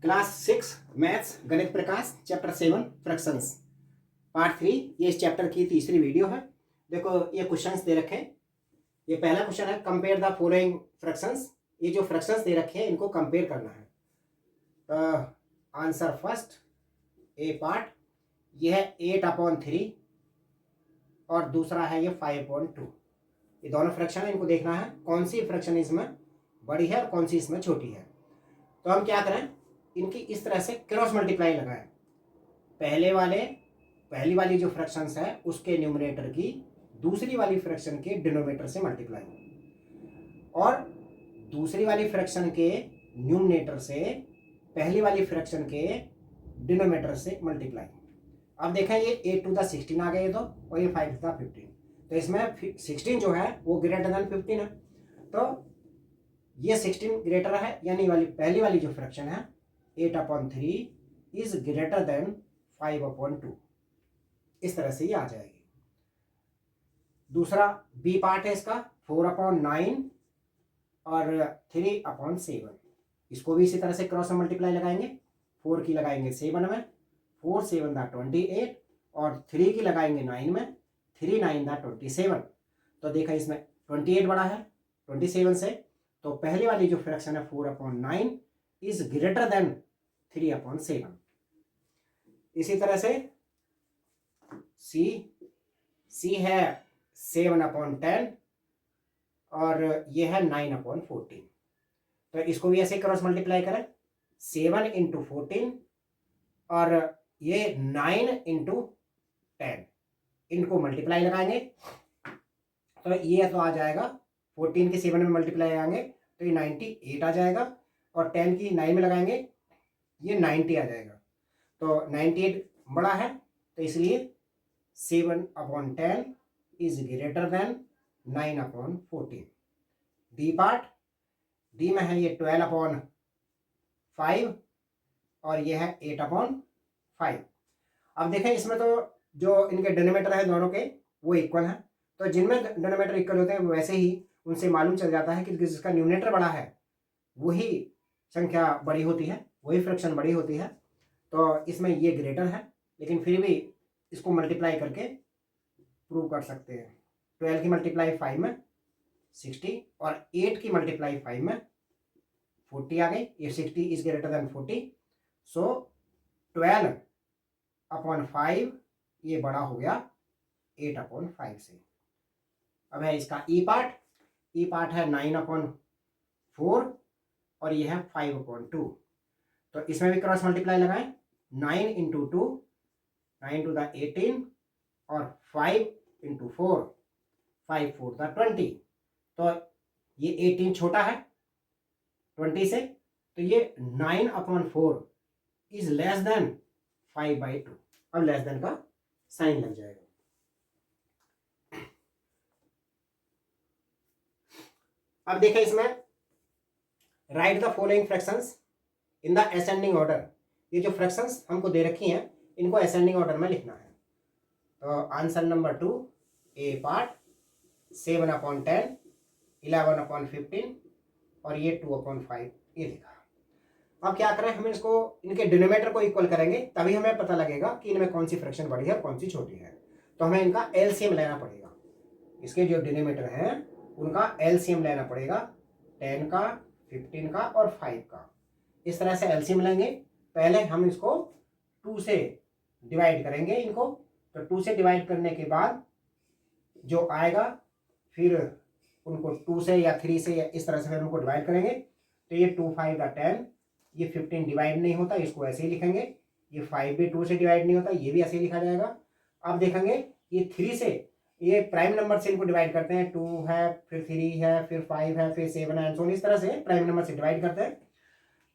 Class 6 maths गणित प्रकाश chapter 7 fractions part 3। ये इस चैप्टर की तीसरी वीडियो है। देखो ये क्वेश्चंस दे रखे हैं। ये पहला क्वेश्चन है, कंपेयर द फॉलोइंग फ्रैक्शंस। ये जो फ्रैक्शंस दे रखे हैं इनको कंपेयर करना है। तो आंसर फर्स्ट ए पार्ट, ये है 8/3 और दूसरा है ये 5/2। ये दोनों फ्रैक्शन है, इनको देखना है कौन सी फ्रैक्शन इसमें बड़ी है और कौन सी इसमें छोटी है। तो हम क्या करें, इनकी इस तरह से क्रॉस मल्टीप्लाई लगाएं। पहली वाली जो फ्रैक्शंस है उसके न्यूमरेटर की दूसरी वाली फ्रैक्शन के डिनोमिनेटर से मल्टीप्लाई, और दूसरी वाली फ्रैक्शन के न्यूमरेटर से पहली वाली फ्रैक्शन के डिनोमिनेटर से मल्टीप्लाई। अब देखें ये 8 to the 16 आ गए तो, और ये 5 to the 15। तो इसमें 16 जो है वो ग्रेटर देन 15 है। तो ये 16 ग्रेटर है, यानी वाली पहली वाली जो फ्रैक्शन है 8/3 इज ग्रेटर देन 5/2। इस तरह से ये आ जाएगी। दूसरा बी पार्ट है इसका 4/9 और 3/7। इसको भी इसी तरह से क्रॉस मल्टीप्लाई लगाएंगे। 4 की लगाएंगे 7 में, 4 7 28, और 3 की लगाएंगे 9 में, 3 9 27। तो देखा इसमें 28 बड़ा है 27 से, तो पहली वाली जो फ्रैक्शन है 4/9 इज ग्रेटर देन 3/7। इसी तरह से सी है 7/10 और ये है 9/14। तो इसको भी ऐसे क्रॉस मल्टीप्लाई करें, 7 × 14 और ये 9 × 10, इनको मल्टीप्लाई लगाएंगे तो ये तो आ जाएगा 14 के 7 में मल्टीप्लाई लगाएंगे तो ये 98 आ जाएगा, और 10 की 9 में लगाएंगे ये 90 आ जाएगा। तो 98 बड़ा है, तो इसलिए 7/10 is greater than 9/14। D part, D में है ये 12/5 और ये है 8/5। अब देखें इसमें तो जो इनके डिनोमिनेटर है दोनों के वो इक्वल है, तो जिनमें डिनोमिनेटर इक्वल होते हैं वैसे ही उनसे मालूम चल जाता है कि जिसका न्यूमरेटर बड़ा है वही संख्या बड़ी होती है, वही फ्रैक्शन बड़ी होती है। तो इसमें ये ग्रेटर है, लेकिन फिर भी इसको मल्टीप्लाई करके प्रूव कर सकते हैं। 12 की मल्टीप्लाई 5 में 60 और 8 की मल्टीप्लाई 5 में 40 आ गई। ये 60 इज ग्रेटर देन 40, सो 12/5 ये बड़ा हो गया 8/5 से। अब है इसका ई पार्ट है 9/4 और ये है 5/2। तो इसमें भी क्रॉस मल्टीप्लाई लगाएं, 9 × 2 9 to the 18 और 5 × 4 5 4 the 20। तो ये 18 छोटा है 20 से, तो ये 9/4 इज लेस देन 5/2। अब लेस देन का साइन लग जाएगा। अब देखें इसमें right the following fractions in the ascending order. ये जो फ्रैक्शंस हमको दे रखी हैं इनको असेंडिंग ऑर्डर में लिखना है। तो आंसर नंबर 2 ए पार्ट 7/10 11/15 और ये 2/5 ये लिखा। अब क्या करें, हम इसको इनके डिनोमिनेटर को इक्वल करेंगे तभी हमें पता लगेगा कि इनमें कौन सी फ्रैक्शन बड़ी है और कौन सी छोटी है। तो हमें इनका एलसीएम लेना पड़ेगा। इसके जो डिनोमिनेटर हैं उनका एलसीएम लेना पड़ेगा, 10 का 15 का और 5 का। इस तरह से एलसीएम लेंगे। पहले हम इसको 2 से डिवाइड करेंगे इनको, तो 2 से डिवाइड करने के बाद जो आएगा फिर उनको 2 से या 3 से या इस तरह से फिर उनको डिवाइड करेंगे। तो ये 2 5 10, ये 15 डिवाइड नहीं होता, इसको ऐसे ही लिखेंगे। ये 5 भी 2 से डिवाइड नहीं होता, ये भी ऐसे ही लिखा जाएगा। अब देखेंगे ये 3 से, ये प्राइम नंबर से इनको डिवाइड करते हैं, 2 है फिर 3 है फिर 5 है फिर 7 है, सो इस तरह से प्राइम नंबर से डिवाइड करते हैं।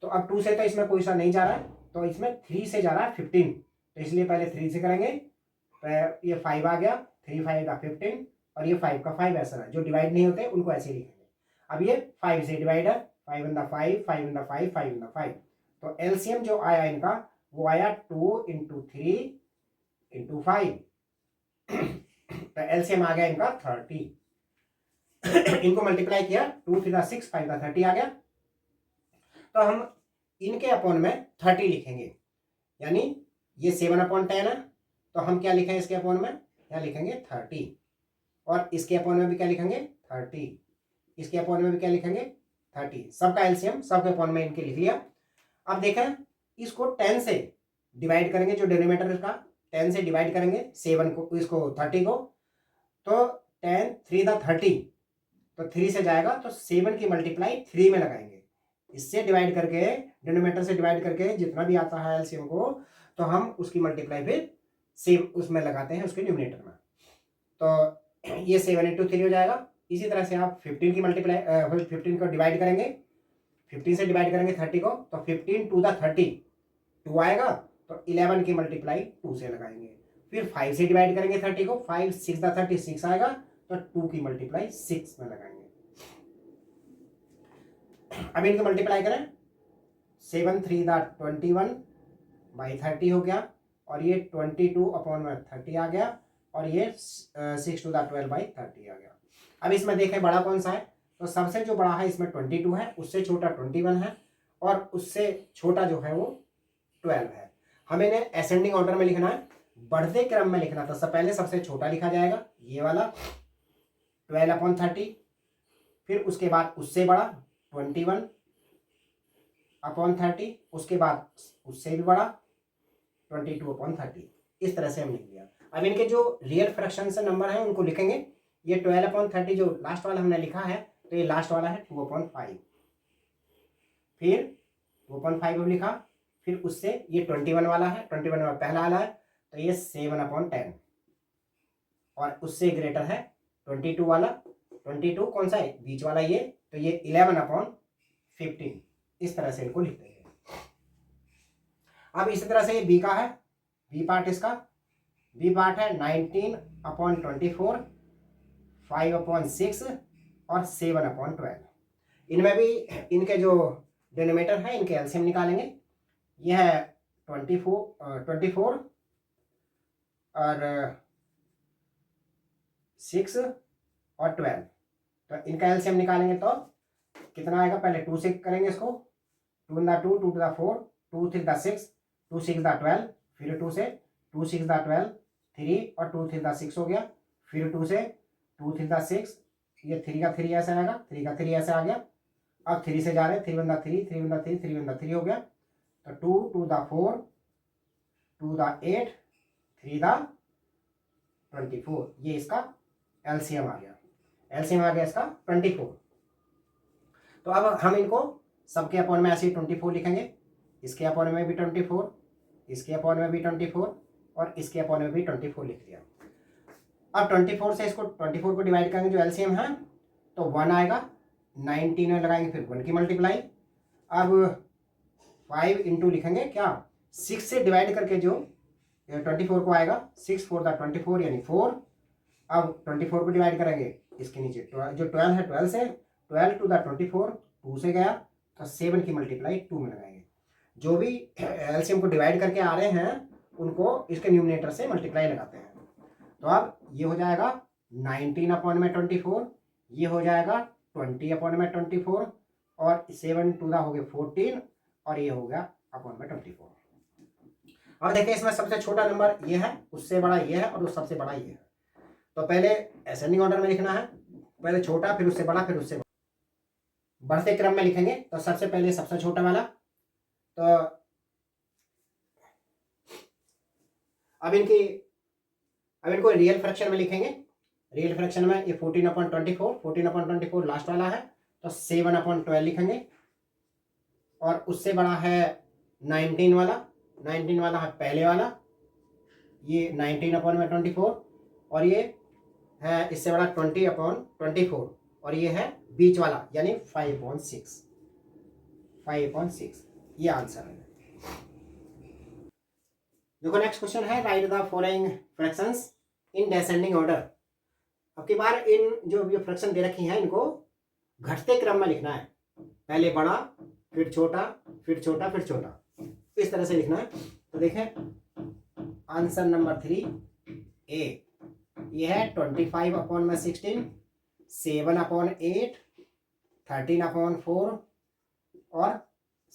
तो अब 2 से तो इसमें कोई सा नहीं जा रहा है, तो इसमें 3 से जा रहा है 15, तो इसलिए पहले 3 से करेंगे। तो ये 5 आ गया, 3 5 का 15 और ये 5 का 5 ऐसा है। जो डिवाइड नहीं होते उनको ऐसे ही लिखेंगे। अब ये 5 से डिवाइड है, 5 × 5 5 × 5 5 × 5। तो एलसीएम जो आया इनका वो आया 2 × 3 × 5। तो एलसीएम आ गया इनका 30। इनको मल्टीप्लाई किया, 2 3 6 5 30 आ गया। तो हम इनके अपॉन में 30 लिखेंगे, यानी ये 7/10 है, तो हम क्या लिखें इसके अपॉन में, क्या लिखेंगे 30, और इसके अपॉन में भी क्या लिखेंगे 30, इसके अपॉन में भी क्या लिखेंगे 30, सबका एलसीएम सबके अपॉन में इनके लिख लिया। अब देखें इसको 10 से डिवाइड करेंगे, जो डिनोमिनेटर इसका 10 से डिवाइड करेंगे 7 को, इसको 30 को, तो 10 3 दा 30, तो 3 से जाएगा तो 7 की मल्टीप्लाई 3 में लगाएंगे, इससे डिवाइड करके डिनोमिनेटर से डिवाइड करके जितना भी आता है एलसीएम को, तो हम उसकी मल्टीप्लाई फिर सेम उसमें लगाते हैं उसके न्यूमिनेटर में, तो ये 7 × 3 हो जाएगा। इसी तरह से आप 15 की मल्टीप्लाई 15 को डिवाइड करेंगे, 15 से डिवाइड करेंगे 30 को, तो 15 2 दा 30 2 आएगा, तो 11 की मल्टीप्लाई 2 से लगाएंगे, फिर 5 से डिवाइड करेंगे 30 को, 5 6 दा 30 6 आएगा, तो 2 की मल्टीप्लाई 6 में लगाएंगे। अब इनको मल्टीप्लाई करें, 7 3 दा 21 बाई 30 हो गया, और ये 22/30 आ गया, और ये 6 2 दा 12 बाई 30 आ गया। अब इसमें देखें बड़ा कौन सा है, तो सबसे जो बड़ा है इसमें 22 है, उससे छोटा 21 है, और उससे छोटा जो है वो 12 है। हमें इन्हें असेंडिंग ऑर्डर में लिखना है, बढ़ते क्रम में लिखना, तो सब पहले सबसे छोटा लिखा जाएगा ये वाला 12/30, फिर उसके बाद उससे बड़ा 21/30, उसके बाद उससे भी बड़ा 22/30, इस तरह से हम लिख दिया। अब इनके जो रियल फ्रैक्शन से नंबर है उनको लिखेंगे, ये 12/30 जो लास्ट वाला हमने लिखा है, तो ये लास्ट वाला है 2/5, फिर 2/5 अब लिखा, फिर उससे ये 21 वाला है, 21 वाला पहला वाला है, तो ये 7/10, और उससे ग्रेटर है 22 वाला, 22 कौन सा है बीच वाला ये, तो ये 11/15, इस तरह से इनको लिखते हैं। अब इसी तरह से ये बी का है, बी पार्ट इसका, बी पार्ट है 19/24, 5/6 और 7/12। इनमें भी इनके जो डिनोमिनेटर है इनके एलसीएम निकालेंगे, यह है 24 और 6 और 12, तो इनका एलसीएम निकालेंगे तो कितना आएगा, पहले 2 से करेंगे इसको, 2 × 2 2 × 4 2 3 × 6 2 6 × 12, फिर 2 से 2 6 × 12 3, और 2 3 × 6 हो गया, फिर 2 से 2 3 × 6, ये 3 का 3 ऐसे आएगा, 3 का 3 ऐसे आ गया, अब 3 से जा रहे 3 × 3 3 × 3 3 × 3 हो गया, तो 2 2 दा 4 2 दा 8 3 दा 24, ये इसका एलसीएम आ गया, एलसीएम आ गया इसका 24। तो अब हम इनको सबके अपॉन में ऐसे 24 लिखेंगे, इसके अपॉन में भी 24, इसके अपॉन में भी 24, और इसके अपॉन में भी 24 लिख दिया। अब 24 से इसको 24 को डिवाइड करेंगे, जो एलसीएम है, तो 1 आएगा, 19 में लगाएंगे, फिर 1 की मल्टीप्लाई, अब 5 इंटू लिखेंगे क्या 6 से डिवाइड करके जो 24 को आएगा, 6 4 दा 24 यानी 4, अब 24 को डिवाइड करेंगे इसके नीचे जो 12 है, 12 से 12 2 दा 24 2 से गया, तो 7 की मल्टीप्लाई 2 में लगाएंगे। जो भी एलसीएम को डिवाइड करके आ रहे हैं उनको इसके न्यूमिनेटर से मल्टीप्लाई लगाते हैं, तो अब ये हो जाएगा 19/24, ये हो जाएगा 20/24, और 7 2 दा हो गए 14, और ये हो गया अपॉन में 24। अब देखिए इसमें सबसे छोटा नंबर ये है, उससे बड़ा ये है, और उस सबसे बड़ा ये है, तो पहले असेंडिंग ऑर्डर में लिखना है, पहले छोटा फिर उससे बड़ा फिर उससे बड़ा, बढ़ते क्रम में लिखेंगे, तो सबसे पहले सबसे छोटा वाला, तो अब इनको रियल फ्रैक्शन में लिखेंगे, रियल फ्रैक्शन में ये 14/24 लास्ट वाला है, तो 7/12 लिखेंगे, और उससे बड़ा है 19 वाला है पहले वाला, ये 19/24, और ये है इससे बड़ा 20/24, और ये है बीच वाला यानी 5/6, ये आंसर है। देखो नेक्स्ट क्वेश्चन है, right the following fractions in descending order. अब की बार इन जो ये फ्रैक्शन दे रखी हैं इनको घटते क्रम में लिखना है, पहले बड़ा फिर छोटा फिर छोटा फिर छोटा, इस तरह से लिखना है। तो देखें आंसर नंबर 3 ए, ये है 25/16, 7/8, 13/4 और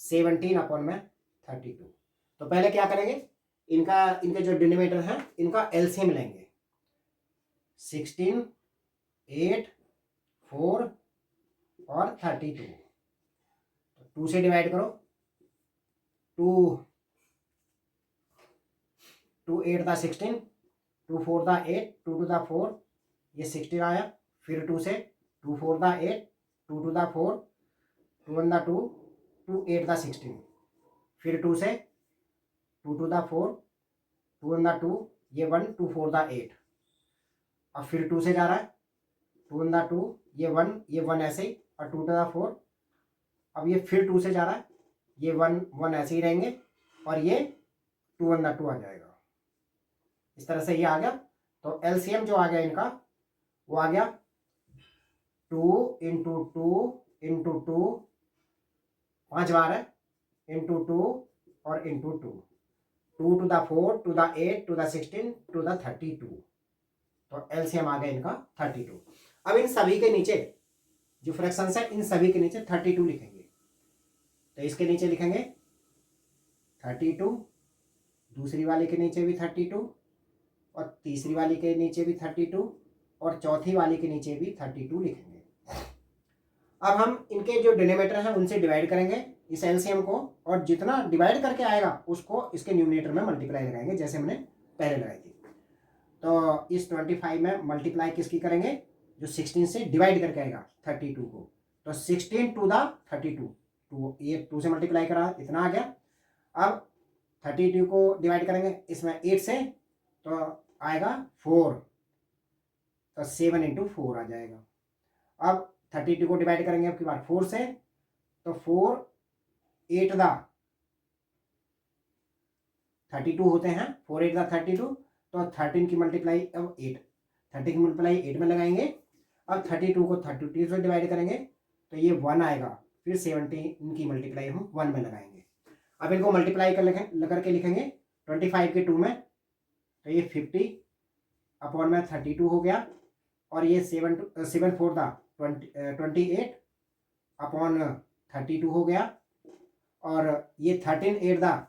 17 अपॉन में 32। तो पहले क्या करेंगे, इनके जो डिनोमिनेटर हैं इनका एलसीएम लेंगे। 16, 8, 4 और 32। तो 2 से डिवाइड करो। 2 8 दा 16, 2 4 दा 8, 2 2 दा 4, ये 16 आया। फिर 2 से 2 4 दा 8, 2 2 दा 4, 2 1 दा 2, 2 8 दा 16। फिर 2 से 2 2 दा 4, 2 1 दा 2, ये 1, 2 4 दा 8। अब फिर 2 से जा रहा है, 2 1 दा 2, ये 1, ये 1 ऐसे ही, और 2 2 दा 4। अब ये फिर 2 से जा रहा है, ये 1 1 ऐसे ही रहेंगे, और ये 2 1 दा 2 आ जाएगा। इस तरह से ये आ गया। तो एलसीएम जो आ गया इनका वो आ गया 2 इंटू 2 इंटू 2, 5 बार है, इंटू 2 और into 2, 2 to the 4 to the 8 to the 16 to the 32। तो एलसीएम आ गया इनका 32। अब इन सभी के नीचे जो फ्रैक्शंस है इन सभी के नीचे 32 लिखेंगे। तो इसके नीचे लिखेंगे 32, दूसरी वाले के नीचे भी 32, और तीसरी वाली के नीचे भी 32, और चौथी वाली के नीचे भी 32 लिखेंगे। अब हम इनके जो डिनोमिनेटर हैं उनसे डिवाइड करेंगे इस एलसीएम को, और जितना डिवाइड करके आएगा उसको इसके न्यूमरेटर में मल्टीप्लाई लगाएंगे, जैसे हमने पहले लगाई थी। तो इस 25 में मल्टीप्लाई किसकी करेंगे, जो 16 से डिवाइड करके आएगा 32 को। तो 16 टू द 32, ये 2 से मल्टीप्लाई करा, इतना आ गया। अब 32 को डिवाइड करेंगे इसमें 8 से, तो आएगा 4, तो 7 इंटू 4 आ जाएगा। अब 32 को डिवाइड करेंगे अब की बार 4 से, तो 4 8 दा 32 होते हैं, 4 8 दा 32। तो 13 की मल्टीप्लाई अब 8, 30 की मल्टीप्लाई 8 में लगाएंगे। अब 32 को 32 से डिवाइड करेंगे तो ये 1 आएगा, फिर 17 की मल्टीप्लाई हम 1 में लगाएंगे। अब इनको मल्टीप्लाई करके लिखेंगे 25 के 2 में, तो ये 50 अपॉन में 32 हो गया, और ये 7 4 दा 28 अपॉन 32 हो गया, और ये 13 8 दा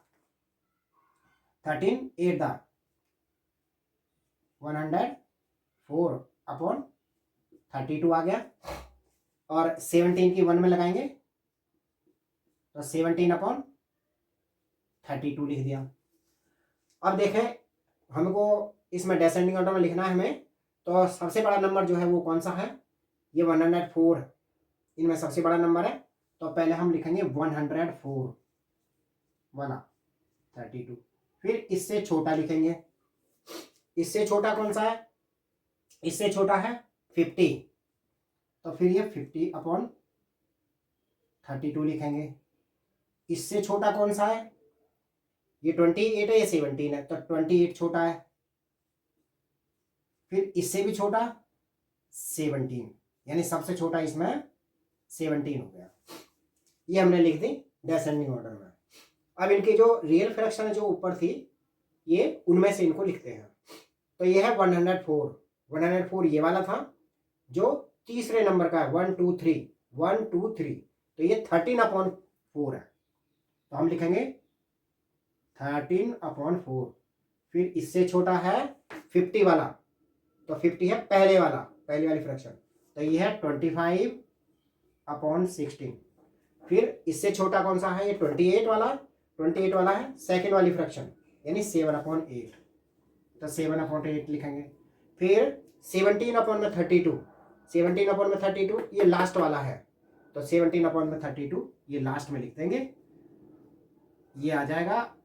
104 अपॉन 32 आ गया, और 17 की 1 में लगाएंगे तो 17 अपॉन 32 लिख दिया। अब देखें हमको इसमें डिसेंडिंग ऑर्डर में लिखना है हमें, तो सबसे बड़ा नंबर जो है वो कौन सा है, ये 104 इनमें सबसे बड़ा नंबर है। तो पहले हम लिखेंगे 104 वाला 32, फिर इससे छोटा लिखेंगे। इससे छोटा कौन सा है, इससे छोटा है 50, तो फिर ये 50 अपॉन 32 लिखेंगे। इससे छोटा कौन सा है, ये 28 है, ये 17 है, तो 28 छोटा है। फिर इससे भी छोटा 17, यानी सबसे छोटा इसमें 17 हो गया। ये हमने लिख दी डिसेंडिंग ऑर्डर में। अब इनकी जो रियल फ्रैक्शन है जो ऊपर थी, ये उनमें से इनको लिखते हैं। तो ये है 104 ये वाला था जो तीसरे नंबर का है, 1 2 3 1 2 3, तो ये 13 अपॉन 4 है, तो हम लिखेंगे 13 अपॉन 4। फिर इससे छोटा है 50 वाला, तो 50 है पहली वाली फ्रैक्शन, तो ये है 25 अपॉन 16। फिर इससे छोटा कौन सा है, ये 28 वाला है सेकेंड वाली फ्रैक्शन, यानी 7 अपॉन 8, तो 7 अपॉन 8 लिखेंगे। फिर 17 अपॉन में 32, 17 अपॉन में 32 ये लास्ट वाला है, तो 17 अपॉन में 32 ये लास्ट में लिख देंगे, ये आ जाएगा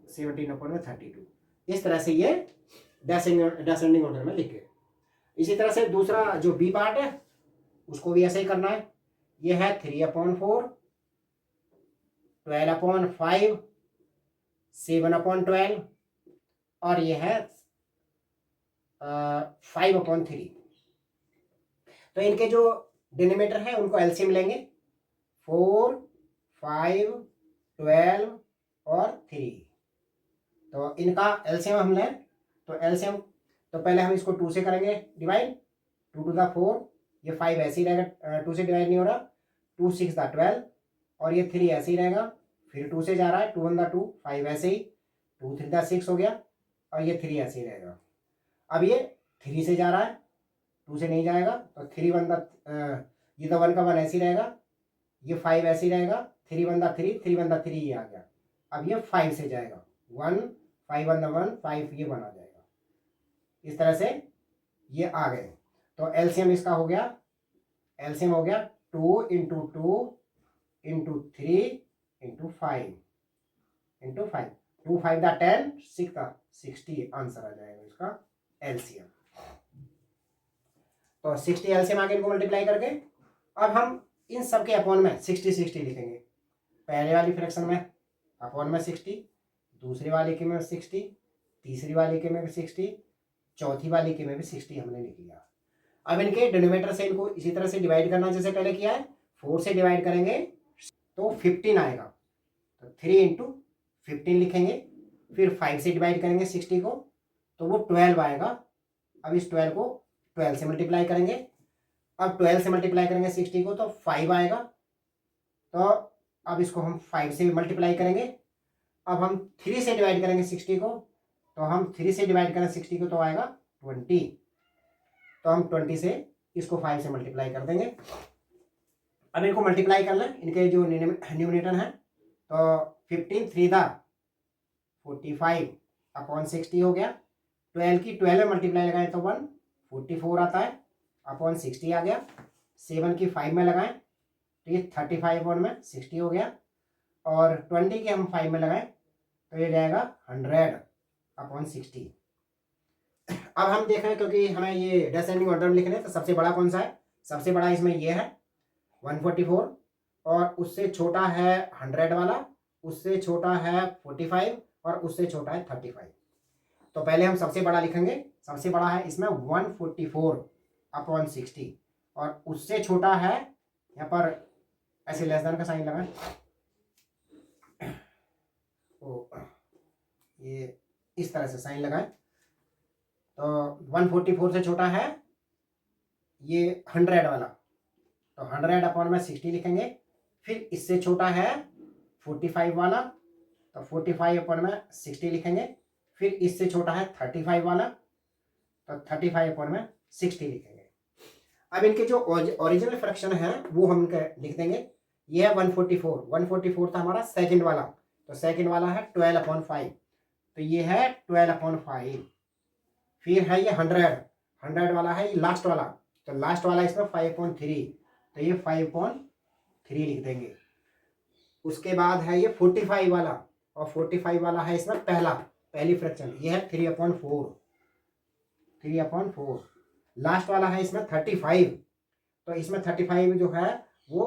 17 अपॉन में 32। इस तरह से ये डिसेंडिंग ऑर्डर में लिखे। इसी तरह से दूसरा जो बी पार्ट है उसको भी ऐसे ही करना है। ये है 3 अपॉन 4, 12 अपॉन 5, 7 अपॉन 12, और ये है 5 अपॉन 3। तो इनके जो डिनोमिनेटर है उनको एलसीएम लेंगे, 4 5 12 और 3। तो इनका एलसीएम हम लें, तो एलसीएम तो पहले हम इसको 2 से करेंगे डिवाइड, 2 टू द 4, ये 5 ऐसे ही रहेगा, 2 से डिवाइड नहीं हो रहा, 2 6 द 12, और ये 3 ऐसे ही रहेगा, फिर 2 से जा रहा है, 2 1 2, 5 ऐसे ही, 2 3 6 हो गया, और ये 3 ऐसे ही रहेगा। अब ये 3 से जा रहा है, 2 से नहीं जाएगा, तो 3 1 ये तो 1 का 1 ऐसे ही रहेगा, ये 5 ऐसे ही रहेगा, 3 1 3, 3 1 3 ये आ गया। अब ये 5 से जाएगा, 1 5 1 1 5, ये 1 आ जाएगा। इस तरह से ये आ गए। तो एलसीएम इसका हो गया, एलसीएम हो गया 2 into 2 into 3 into 5 into 5, 2 5 10, 6 60 answer आ जाएगा इसका एलसीएम। तो 60 एलसीएम आगे इनको मल्टीप्लाई करके अब हम इन सब के अपॉन में 60 60 लिखेंगे। पहले वाली फ्रैक्शन में अपॉन में 60, दूसरी वाले के में 60, तीसरी वाले के में भी 60, चौथी वाले के में भी 60 हमने लिख लिया। अब इनके डिनोमिनेटर से इनको इसी तरह से डिवाइड करना जैसे पहले किया है। 4 से डिवाइड करेंगे तो 15 आएगा, तो 3 इंटू 15 लिखेंगे। फिर 5 से डिवाइड करेंगे 60 को, तो वो 12 आएगा। अब इस 12 को 12 से मल्टीप्लाई करेंगे। अब 12 से मल्टीप्लाई करेंगे 60 को, तो 5 आएगा। तो अब इसको हम 5 से मल्टीप्लाई करेंगे। अब हम 3 से डिवाइड करेंगे 60 को, तो हम 3 से डिवाइड करें 60 को तो आएगा 20। तो हम 20 से इसको 5 से मल्टीप्लाई कर देंगे। अब इनको मल्टीप्लाई कर लें, इनके जो न्यूमिनेटर है, तो 15 3 45 अपॉन 60 हो गया। 12 की 12 में मल्टीप्लाई लगाएं तो 144 आता है, अपॉन 60 आ गया। 7 की 5 में लगाएं तो ये 35 अपॉन में 60 हो गया। और 20 के हम 5 में लगाएं तो ये जाएगा 100 अपॉन 60। अब हम देख रहे हैं, क्योंकि हमें ये डिसेंडिंग ऑर्डर में लिखने हैं, तो सबसे बड़ा कौन सा है? सबसे बड़ा इसमें ये है 144, और उससे छोटा है 100 वाला, उससे छोटा है 45, और उससे छोटा है 35। तो पहले हम सबसे बड़ा लिखेंगे। सबसे बड़ा है इसमें 144 अपॉन 60, और उससे छोटा है, यहाँ पर ऐसे लेस देन का साइन लगाएं, तो ये इस तरह से साइन लगाएं। तो 144 से छोटा है ये 100 वाला, तो 100 अपॉन में 60 लिखेंगे। फिर इससे छोटा है 45 वाला, तो 45 अपॉन में 60 लिखेंगे। फिर इससे छोटा है 35 वाला, तो 35 अपॉन में 60 लिखेंगे। अब इनके जो ओरिजिनल फ्रैक्शन है वो हम लिख देंगे। ये है 144, 144 था हमारा सेकंड वाला, तो सेकंड वाला है 12/5, तो ये है 12/5। फिर है ये 100 वाला है, ये लास्ट वाला, तो लास्ट वाला इसमें 5/3, तो ये 5/3 लिख देंगे। उसके बाद है ये 45 वाला, और 45 वाला है इसमें पहली फ्रैक्शन, ये है 3/4, 3/4। लास्ट वाला है इसमें 35, तो इसमें 35 जो है वो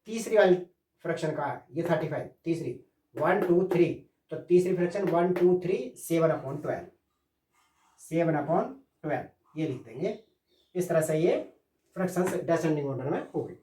तीसरी वाली फ्रैक्शन का है, ये 35 तीसरी 1 2 3, तो तीसरी फ्रैक्शन 1 2 3 7/12, 7/12 ये लिख देंगे। इस तरह से ये फ्रैक्शंस डिसेंडिंग ऑर्डर में हो गई।